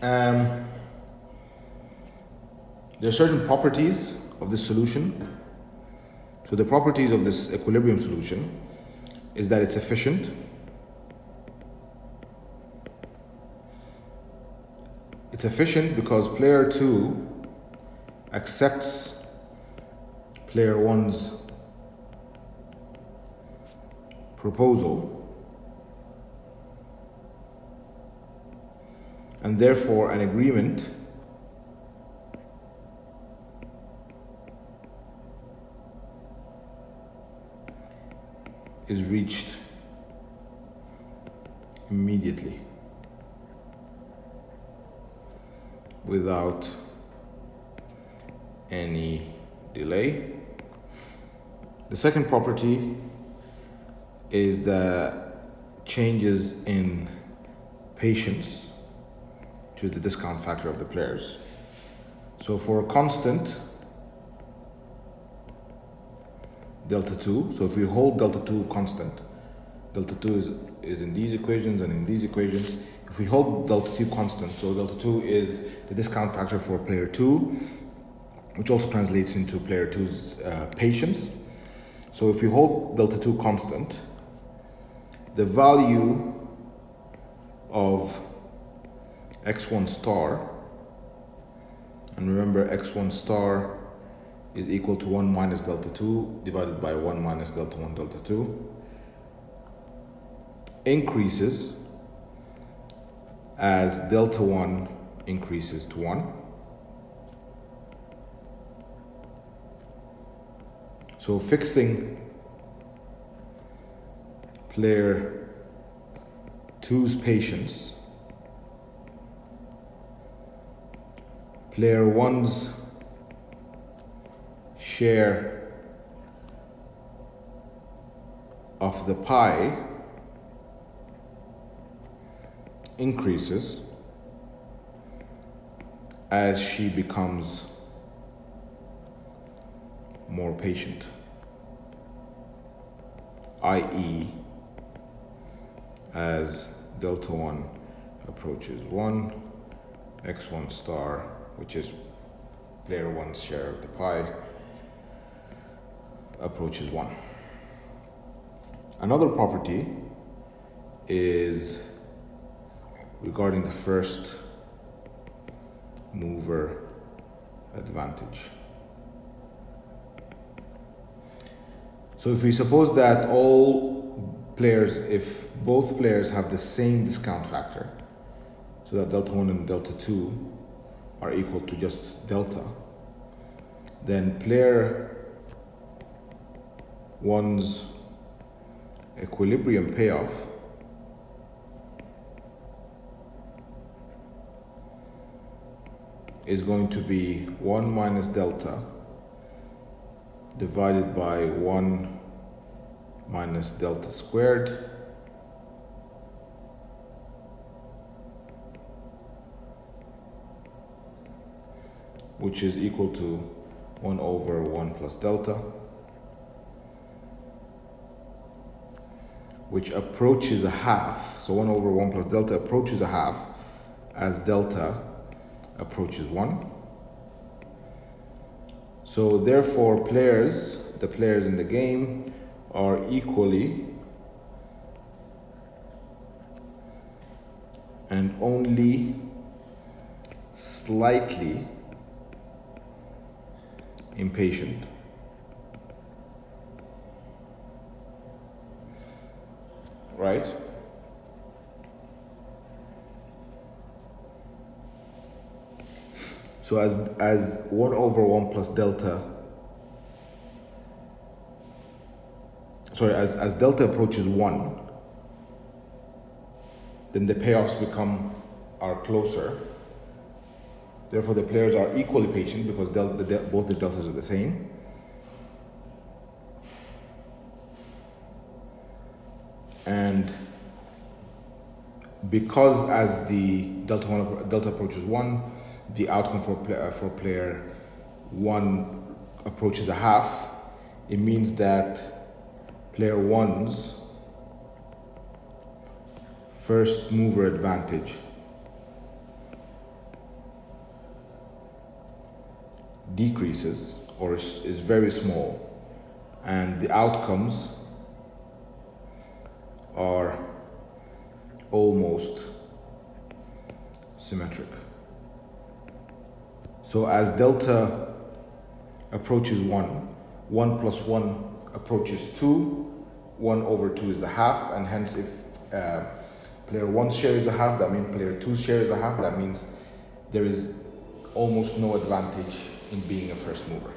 Um, there are certain properties of this solution. So the properties of this equilibrium solution is that it's efficient. It's efficient because player 2 accepts player 1's proposal, and therefore an agreement is reached immediately without any delay. The second property is the changes in patience, which is the discount factor of the players. So for a constant delta 2, so if we hold delta 2 constant, delta 2 is in these equations and in these equations. If we hold delta 2 constant, so delta 2 is the discount factor for player 2, which also translates into player 2's patience. So if we hold delta 2 constant, the value of x1 star, and remember x1 star is equal to 1 minus delta 2 divided by 1 minus delta 1 delta 2, increases as delta 1 increases to 1. So fixing player 2's patience, player 1's share of the pie increases as she becomes more patient, i.e. as delta 1 approaches 1, x1 star, which is player 1's share of the pie, approaches 1. Another property is regarding the first mover advantage. So if we suppose that all players, if both players have the same discount factor, so that delta 1 and delta 2 are equal to just delta, then player 1's equilibrium payoff is going to be 1 minus delta divided by 1 minus delta squared which is equal to 1 over 1 plus delta, which approaches a half. So 1 over 1 plus delta approaches a half as delta approaches 1. So therefore the players in the game are equally and only slightly impatient. Right? So as 1 over 1 plus delta, as delta approaches 1, then the payoffs are closer. Therefore, the players are equally patient because both the deltas are the same. And because as the delta approaches 1, the outcome for player 1 approaches a half, it means that player 1's first mover advantage decreases or is very small, and the outcomes are almost symmetric. So as delta approaches 1, 1 plus 1 approaches 2, 1 over 2 is a half, and hence if player 1's share is a half, that means player 2's share is a half, that means there is almost no advantage in being a first mover.